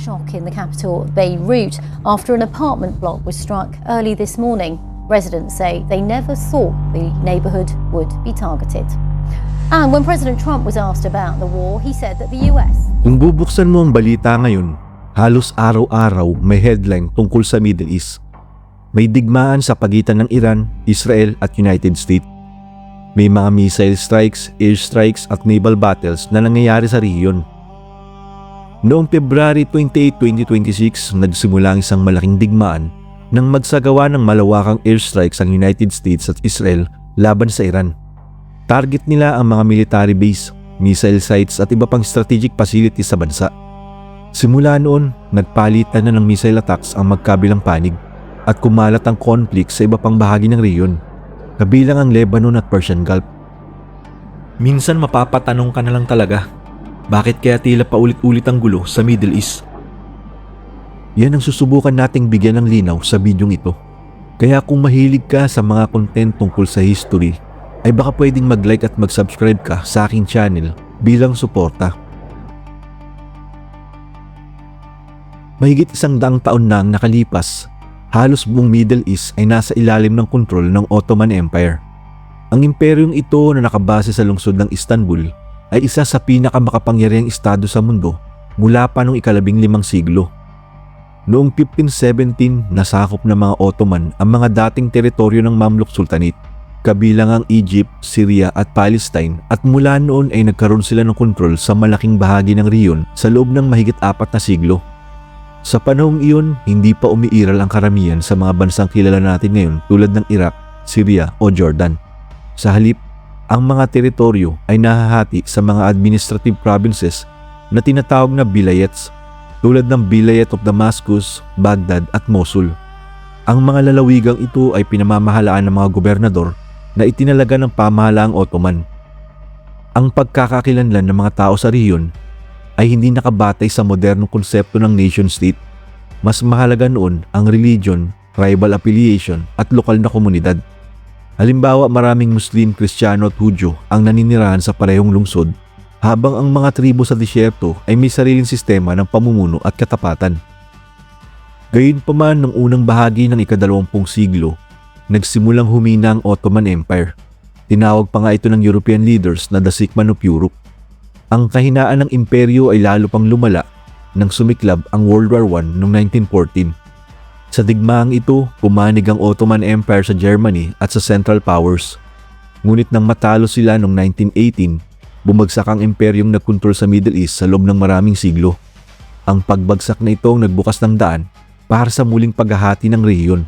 shock in the capital, Beirut, after an apartment block was struck early this morning. Residents say they never thought the neighborhood would be targeted. And when President Trump was asked about the war, he said that the US... Kung bubuksan mo ang balita ngayon, halos araw-araw may headline tungkol sa Middle East. May digmaan sa pagitan ng Iran, Israel at United States. May mga missile strikes, air strikes at naval battles na nangyayari sa rehiyon. Noong February 28, 2026, nagsimula ang isang malaking digmaan nang magsagawa ng malawakang airstrikes ang United States at Israel laban sa Iran. Target nila ang mga military base, missile sites at iba pang strategic facilities sa bansa. Simula noon, nagpalitan na ng missile attacks ang magkabilang panig at kumalat ang conflict sa iba pang bahagi ng rehiyon, kabilang ang Lebanon at Persian Gulf. Minsan mapapatanong ka na lang talaga, bakit kaya tila paulit-ulit ang gulo sa Middle East? Yan ang susubukan nating bigyan ng linaw sa bidyong ito. Kaya kung mahilig ka sa mga content tungkol sa history, ay baka pwedeng mag-like at mag-subscribe ka sa aking channel bilang suporta. Mahigit 100 taon na ang nakalipas, halos buong Middle East ay nasa ilalim ng kontrol ng Ottoman Empire. Ang imperyong ito na nakabase sa lungsod ng Istanbul ay isa sa pinakamakapangyarihang estado sa mundo mula pa noong ika-15 siglo. Noong 1517, nasakop ng mga Ottoman ang mga dating teritoryo ng Mamluk Sultanate, kabilang ang Egypt, Syria at Palestine, at mula noon ay nagkaroon sila ng kontrol sa malaking bahagi ng rehiyon sa loob ng mahigit 4 na siglo. Sa panahong iyon, hindi pa umiiral ang karamihan sa mga bansang kilala natin ngayon tulad ng Iraq, Syria o Jordan. Sa halip, ang mga teritoryo ay nahahati sa mga administrative provinces na tinatawag na vilayets, tulad ng Vilayet of Damascus, Baghdad at Mosul. Ang mga lalawigang ito ay pinamamahalaan ng mga gobernador na itinalaga ng pamahalaang Ottoman. Ang pagkakakilanlan ng mga tao sa rehiyon ay hindi nakabatay sa modernong konsepto ng nation-state. Mas mahalaga noon ang religion, tribal affiliation at lokal na komunidad. Halimbawa, maraming Muslim, Kristiyano at Hudyo ang naninirahan sa parehong lungsod, habang ang mga tribo sa disyerto ay may sariling sistema ng pamumuno at katapatan. Gayunpaman, ng unang bahagi ng ika-20 siglo, nagsimulang humina ang Ottoman Empire. Tinawag pa nga ito ng European leaders na the Sickman of Europe. Ang kahinaan ng imperyo ay lalo pang lumala nang sumiklab ang World War I noong 1914. Sa digmaang ito, pumanig ang Ottoman Empire sa Germany at sa Central Powers. Ngunit nang matalo sila noong 1918, bumagsak ang imperyong nagkontrol sa Middle East sa loob ng maraming siglo. Ang pagbagsak na ito ang nagbukas ng daan para sa muling paghahati ng rehiyon.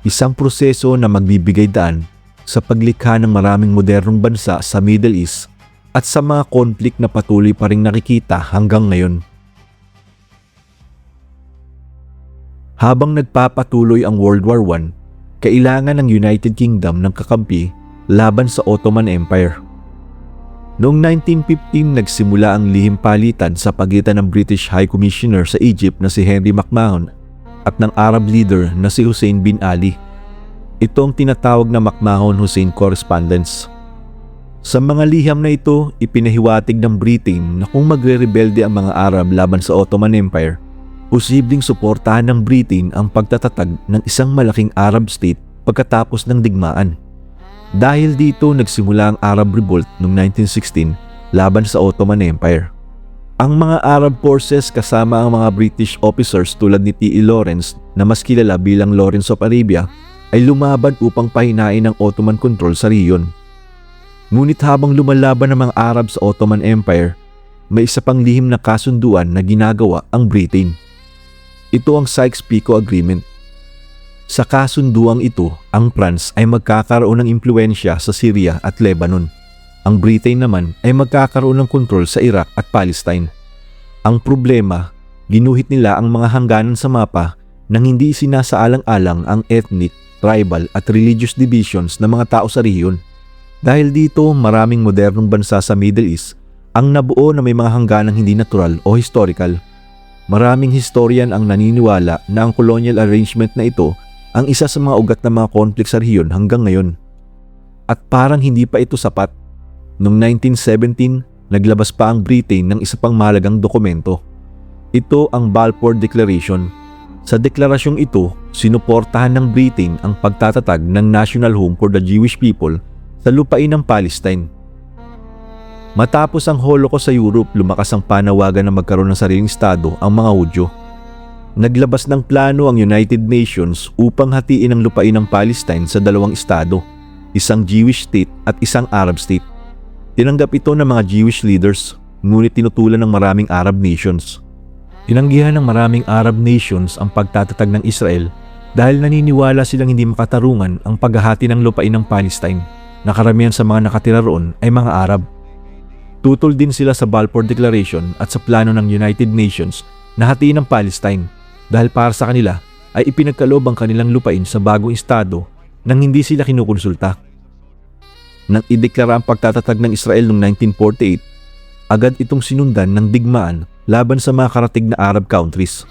Isang proseso na magbibigay daan sa paglikha ng maraming modernong bansa sa Middle East at sa mga conflict na patuloy pa ring nakikita hanggang ngayon. Habang nagpapatuloy ang World War I, kailangan ng United Kingdom ng kakampi laban sa Ottoman Empire. Noong 1915, nagsimula ang lihim palitan sa pagitan ng British High Commissioner sa Egypt na si Henry McMahon at ng Arab leader na si Hussein bin Ali. Ito ang tinatawag na McMahon-Hussein Correspondence. Sa mga liham na ito, ipinahiwatig ng Britain na kung magre-rebelde ang mga Arab laban sa Ottoman Empire, posibleng suportahan ng Britain ang pagtatatag ng isang malaking Arab state pagkatapos ng digmaan. Dahil dito, nagsimula ang Arab Revolt noong 1916 laban sa Ottoman Empire. Ang mga Arab forces kasama ang mga British officers tulad ni T.E. Lawrence na mas kilala bilang Lawrence of Arabia ay lumaban upang pahinain ang Ottoman control sa rehiyon. Ngunit habang lumalaban ang mga Arab sa Ottoman Empire, may isa pang lihim na kasunduan na ginagawa ang Britain. Ito ang Sykes-Picot Agreement. Sa kasunduang ito, ang France ay magkakaroon ng impluensya sa Syria at Lebanon. Ang Britain naman ay magkakaroon ng kontrol sa Iraq at Palestine. Ang problema, ginuhit nila ang mga hangganan sa mapa nang hindi sinasaalang-alang ang ethnic, tribal at religious divisions ng mga tao sa rehiyon. Dahil dito, maraming modernong bansa sa Middle East ang nabuo na may mga hangganang hindi natural o historical. Maraming historian ang naniniwala na ang colonial arrangement na ito ang isa sa mga ugat ng mga conflict sa rehiyon hanggang ngayon. At parang hindi pa ito sapat. Noong 1917, naglabas pa ang Britain ng isa pang mahalagang dokumento. Ito ang Balfour Declaration. Sa deklarasyong ito, sinuportahan ng Britain ang pagtatatag ng National Home for the Jewish People sa lupain ng Palestine. Matapos ang Holocaust sa Europe, lumakas ang panawagan na magkaroon ng sariling estado ang mga Hudyo. Naglabas ng plano ang United Nations upang hatiin ang lupain ng Palestine sa dalawang estado, isang Jewish state at isang Arab state. Tinanggap ito ng mga Jewish leaders, ngunit tinutulan ng maraming Arab nations. Tinanggihan ng maraming Arab nations ang pagtatatag ng Israel dahil naniniwala silang hindi makatarungan ang paghahati ng lupain ng Palestine na karamihan sa mga nakatira roon ay mga Arab. Tutol din sila sa Balfour Declaration at sa plano ng United Nations na hatiin ang Palestine dahil para sa kanila ay ipinagkaloob ang kanilang lupain sa bagong estado nang hindi sila kinukonsulta. Nang ideklara ang pagtatatag ng Israel noong 1948, agad itong sinundan ng digmaan laban sa mga karatig na Arab countries.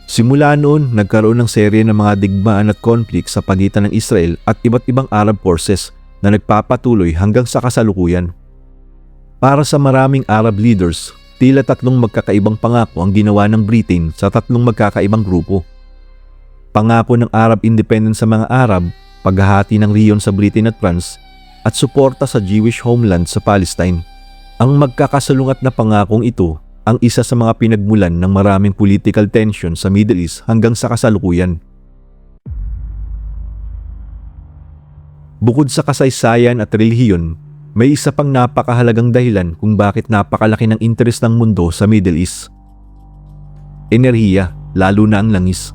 Simula noon, nagkaroon ng serye ng mga digmaan at conflict sa pagitan ng Israel at iba't ibang Arab forces na nagpapatuloy hanggang sa kasalukuyan. Para sa maraming Arab leaders, tila tatlong magkakaibang pangako ang ginawa ng Britain sa tatlong magkakaibang grupo. Pangako ng Arab independence sa mga Arab, paghahati ng riyon sa Britain at France, at suporta sa Jewish homeland sa Palestine. Ang magkakasalungat na pangakong ito ang isa sa mga pinagmulan ng maraming political tension sa Middle East hanggang sa kasalukuyan. Bukod sa kasaysayan at relihiyon, may isa pang napakahalagang dahilan kung bakit napakalaki ng interes ng mundo sa Middle East. Enerhiya, lalo na ang langis.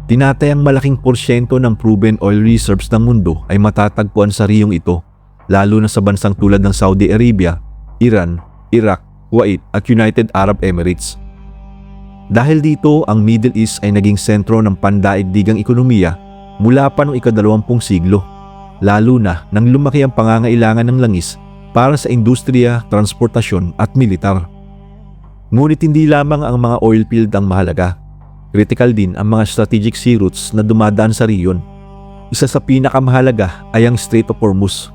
Tinatayang malaking porsyento ng proven oil reserves ng mundo ay matatagpuan sa riyong ito, lalo na sa bansang tulad ng Saudi Arabia, Iran, Iraq, Kuwait at United Arab Emirates. Dahil dito, ang Middle East ay naging sentro ng pandaigdigang ekonomiya mula pa noong ika-20 siglo, lalo na nang lumaki ang pangangailangan ng langis para sa industriya, transportasyon at militar. Ngunit hindi lamang ang mga oil field ang mahalaga. Critical din ang mga strategic sea routes na dumadaan sa riyon. Isa sa pinakamahalaga ay ang Strait of Hormuz,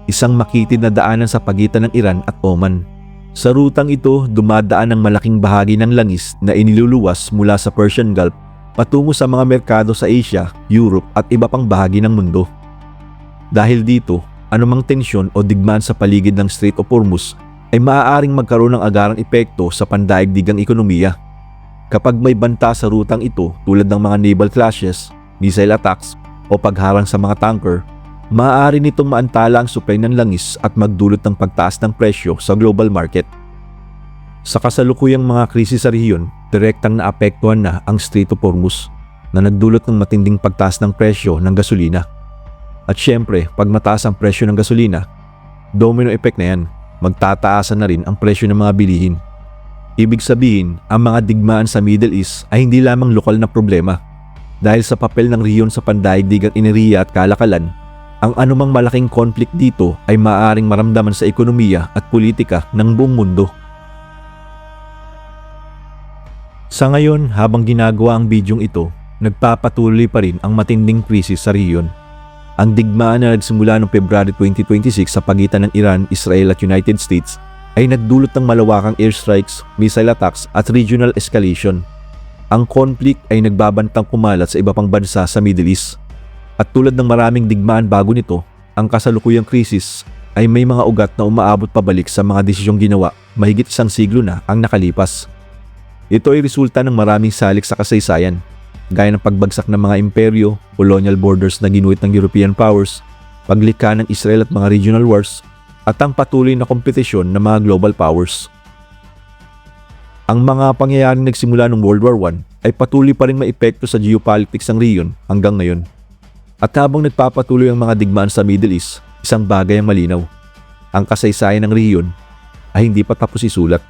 isang makitid na daanan sa pagitan ng Iran at Oman. Sa rutang ito, dumadaan ang malaking bahagi ng langis na iniluluwas mula sa Persian Gulf patungo sa mga merkado sa Asia, Europe at iba pang bahagi ng mundo. Dahil dito, anumang tensyon o digmaan sa paligid ng Strait of Hormuz ay maaaring magkaroon ng agarang epekto sa pandaigdigang ekonomiya. Kapag may banta sa rutang ito tulad ng mga naval clashes, missile attacks o pagharang sa mga tanker, maaari nitong maantala ang supply ng langis at magdulot ng pagtaas ng presyo sa global market. Sa kasalukuyang mga krisis sa rehiyon, direktang naapektuhan na ang Strait of Hormuz na nagdulot ng matinding pagtaas ng presyo ng gasolina. At syempre, pag mataas ang presyo ng gasolina, domino effect na yan, magtataasan na rin ang presyo ng mga bilihin. Ibig sabihin, ang mga digmaan sa Middle East ay hindi lamang lokal na problema. Dahil sa papel ng rehiyon sa pandaigdigang enerhiya at kalakalan, ang anumang malaking conflict dito ay maaaring maramdaman sa ekonomiya at politika ng buong mundo. Sa ngayon, habang ginagawa ang bidyong ito, nagpapatuloy pa rin ang matinding krisis sa rehiyon. Ang digmaan na nagsimula noong February 2026 sa pagitan ng Iran, Israel at United States ay nagdulot ng malawakang airstrikes, missile attacks at regional escalation. Ang conflict ay nagbabantang kumalat sa iba pang bansa sa Middle East. At tulad ng maraming digmaan bago nito, ang kasalukuyang krisis ay may mga ugat na umaabot pabalik sa mga desisyong ginawa mahigit isang siglo na ang nakalipas. Ito ay resulta ng maraming salik sa kasaysayan, gaya ng pagbagsak ng mga imperyo, colonial borders na ginuhit ng European powers, paglikha ng Israel at mga regional wars, at ang patuloy na kompetisyon ng mga global powers. Ang mga pangyayaring nagsimula noong World War I ay patuloy pa rin maepekto sa geopolitics ng rehiyon hanggang ngayon. At habang nagpapatuloy ang mga digmaan sa Middle East, isang bagay ang malinaw. Ang kasaysayan ng rehiyon ay hindi pa tapos isulat.